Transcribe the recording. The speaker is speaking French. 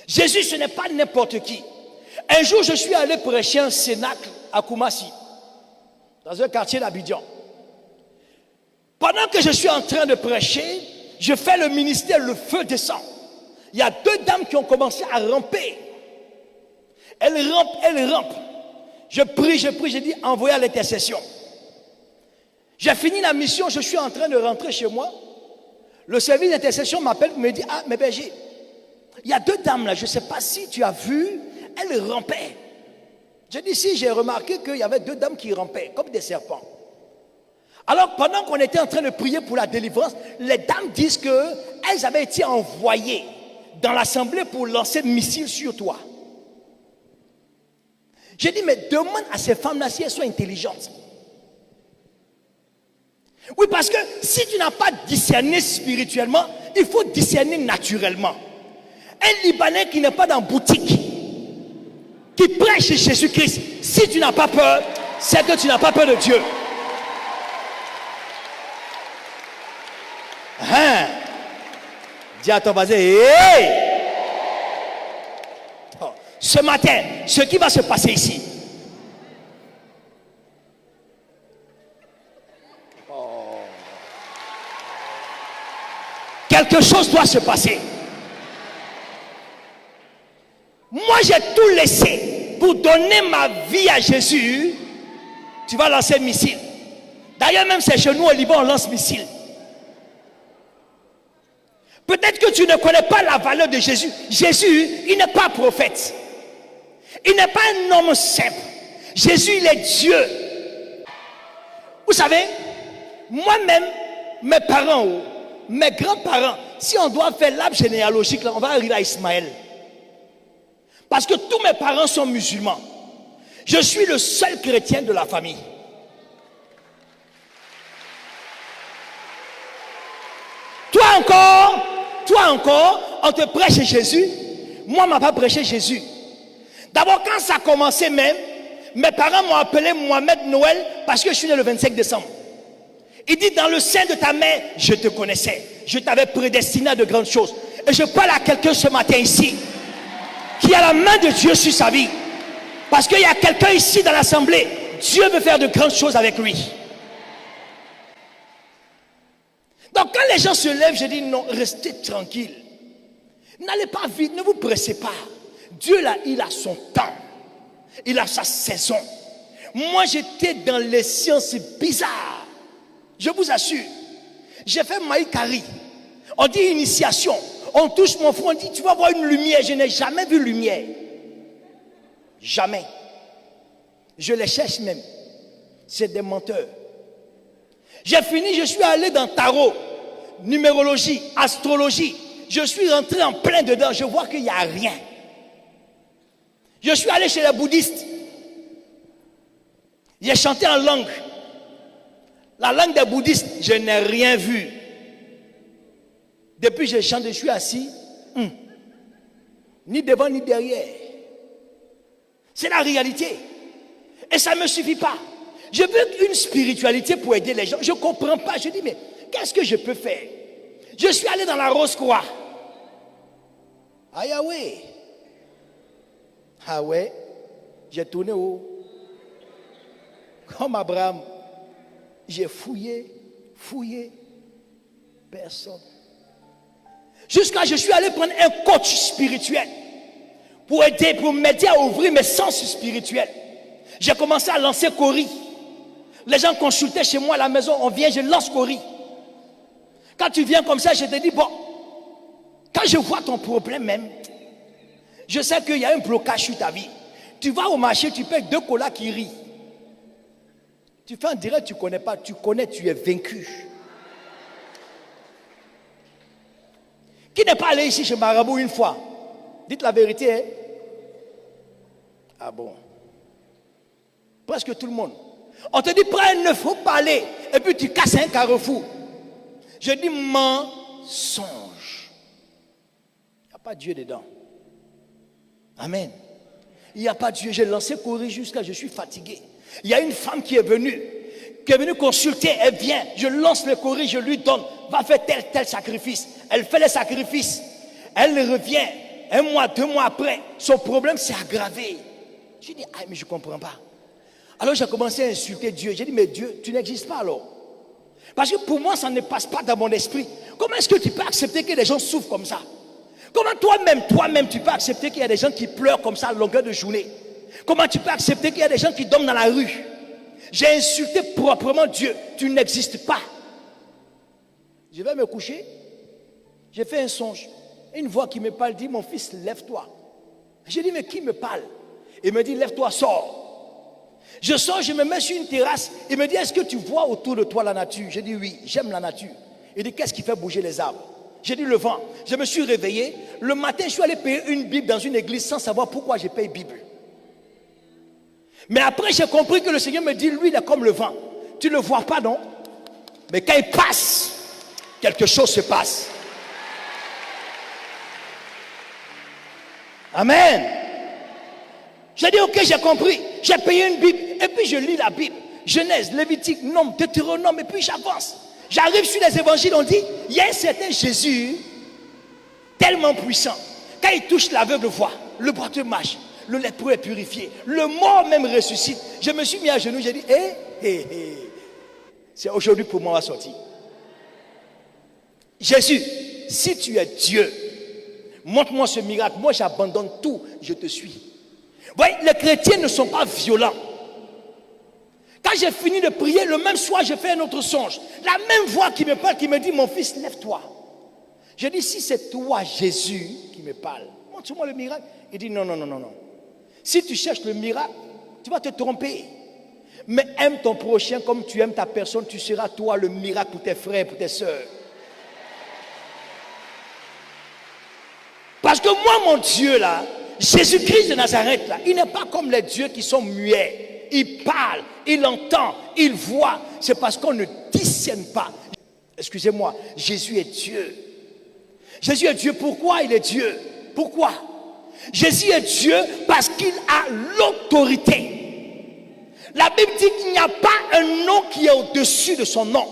Jésus, ce n'est pas n'importe qui. Un jour, je suis allé prêcher un cénacle à Koumassi, dans un quartier d'Abidjan. Pendant que je suis en train de prêcher, je fais le ministère, le feu descend. Il y a 2 dames qui ont commencé à ramper. Elles rampent. Je prie, j'ai dit, envoyez à l'intercession. J'ai fini la mission, je suis en train de rentrer chez moi. Le service d'intercession m'appelle, me dit, ah, mais berger, il y a 2 dames là, je ne sais pas si tu as vu, elles rampaient. Je dis, si, j'ai remarqué qu'il y avait 2 dames qui rampaient, comme des serpents. Alors, pendant qu'on était en train de prier pour la délivrance, les dames disent qu'elles avaient été envoyées dans l'assemblée pour lancer des missiles sur toi. J'ai dit, mais demande à ces femmes-là si elles sont intelligentes. Oui, parce que si tu n'as pas discerné spirituellement, il faut discerner naturellement. Un Libanais qui n'est pas dans boutique, qui prêche Jésus-Christ, si tu n'as pas peur, c'est que tu n'as pas peur de Dieu. Hein? Dis à ton voisin, hey! Oh, ce matin, ce qui va se passer ici. Oh. Quelque chose doit se passer. Moi, j'ai tout laissé pour donner ma vie à Jésus. Tu vas lancer un missile. D'ailleurs, même c'est chez nous au Liban, on lance missile. Peut-être que tu ne connais pas la valeur de Jésus. Jésus, il n'est pas prophète. Il n'est pas un homme simple. Jésus, il est Dieu. Vous savez, moi-même, mes parents, mes grands-parents, si on doit faire l'arbre généalogique, là, on va arriver à Ismaël. Parce que tous mes parents sont musulmans. Je suis le seul chrétien de la famille. Toi encore, on te prêche Jésus. Moi, on ne m'a pas prêché Jésus. D'abord, quand ça a commencé même, mes parents m'ont appelé Mohamed Noël parce que je suis né le 25 décembre. Il dit, dans le sein de ta mère, je te connaissais. Je t'avais prédestiné à de grandes choses. Et je parle à quelqu'un ce matin ici, qui a la main de Dieu sur sa vie. Parce qu'il y a quelqu'un ici dans l'assemblée, Dieu veut faire de grandes choses avec lui. Donc quand les gens se lèvent, je dis non, restez tranquille. N'allez pas vite, ne vous pressez pas. Dieu là, il a son temps. Il a sa saison. Moi j'étais dans les sciences bizarres. Je vous assure. J'ai fait Maïkari. On dit initiation. On touche mon front, on dit tu vas voir une lumière. Je n'ai jamais vu lumière. Jamais. Je les cherche même. C'est des menteurs. J'ai fini, je suis allé dans tarot, numérologie, astrologie. Je suis rentré en plein dedans. Je vois qu'il n'y a rien. Je suis allé chez les bouddhistes. J'ai chanté en langue. La langue des bouddhistes, je n'ai rien vu. Depuis que je chante, je suis assis. Ni devant ni derrière. C'est la réalité. Et ça ne me suffit pas. Je veux une spiritualité pour aider les gens. Je ne comprends pas. Je dis, mais qu'est-ce que je peux faire? Je suis allé dans la Rose-Croix. Ah ouais. Ah ouais. J'ai tourné où? Comme Abraham. J'ai fouillé. Personne. Jusqu'à je suis allé prendre un coach spirituel pour m'aider à ouvrir mes sens spirituels. J'ai commencé à lancer Cori. Les gens consultaient chez moi à la maison, on vient, je lance Cori. Quand tu viens comme ça, je te dis, bon, quand je vois ton problème même, je sais qu'il y a un blocage sur ta vie. Tu vas au marché, tu payes 2 colas qui rient. Tu fais en direct, tu ne connais pas, tu connais, tu es vaincu. Qui n'est pas allé ici chez Marabout une fois? Dites la vérité. Hein? Ah bon? Presque tout le monde. On te dit, prends un œuf, il faut parler. Et puis tu casses un carrefour. Je dis, mensonge. Il n'y a pas Dieu dedans. Amen. Il n'y a pas Dieu. J'ai lancé courir jusqu'à, je suis fatigué. Il y a une femme qui est venue consulter. Elle vient, je lance le courir, je lui donne. Va faire tel sacrifice. Elle fait le sacrifice. Elle revient. un mois, 2 mois après, son problème s'est aggravé. Je dis, ah, mais je ne comprends pas. Alors j'ai commencé à insulter Dieu. J'ai dit, mais Dieu, tu n'existes pas alors. Parce que pour moi, ça ne passe pas dans mon esprit. Comment est-ce que tu peux accepter que des gens souffrent comme ça? Comment toi-même, tu peux accepter qu'il y a des gens qui pleurent comme ça à longueur de journée? Comment tu peux accepter qu'il y a des gens qui dorment dans la rue? J'ai insulté proprement Dieu. Tu n'existes pas. Je vais me coucher. J'ai fait un songe. Une voix qui me parle dit, mon fils, lève-toi. J'ai dit, mais qui me parle? Il me dit, lève-toi, sors. Je sors, je me mets sur une terrasse. Il me dit, est-ce que tu vois autour de toi la nature? J'ai dit, oui, j'aime la nature. Il dit, qu'est-ce qui fait bouger les arbres? J'ai dit, le vent. Je me suis réveillé. Le matin, je suis allé payer une Bible dans une église sans savoir pourquoi je paye Bible. Mais après, j'ai compris que le Seigneur me dit, lui, il est comme le vent. Tu ne le vois pas, non? Mais quand il passe, quelque chose se passe. Amen. J'ai dit, ok, j'ai compris. J'ai payé une Bible. Et puis je lis la Bible. Genèse, Lévitique, Nombre, Deutéronome. Et puis j'avance. J'arrive sur les évangiles, on dit, il y a un certain Jésus tellement puissant. Quand il touche l'aveugle voit, le boiteux marche, le lépreux est purifié, le mort même ressuscite. Je me suis mis à genoux, j'ai dit, c'est aujourd'hui pour moi on va sortir. Jésus, si tu es Dieu, montre-moi ce miracle. Moi j'abandonne tout, je te suis. Vous voyez, les chrétiens ne sont pas violents. Quand j'ai fini de prier, le même soir, j'ai fait un autre songe. La même voix qui me parle, qui me dit, mon fils, lève-toi. Je dis, si c'est toi, Jésus, qui me parle, montre-moi le miracle. Il dit, non. Si tu cherches le miracle, tu vas te tromper. Mais aime ton prochain comme tu aimes ta personne, tu seras toi le miracle pour tes frères, pour tes soeurs. Parce que moi, mon Dieu, là, Jésus-Christ de Nazareth, là, il n'est pas comme les dieux qui sont muets. Il parle, il entend, il voit. C'est parce qu'on ne discerne pas. Excusez-moi, Jésus est Dieu. Jésus est Dieu. Pourquoi il est Dieu? Pourquoi? Jésus est Dieu parce qu'il a l'autorité. La Bible dit qu'il n'y a pas un nom qui est au-dessus de son nom.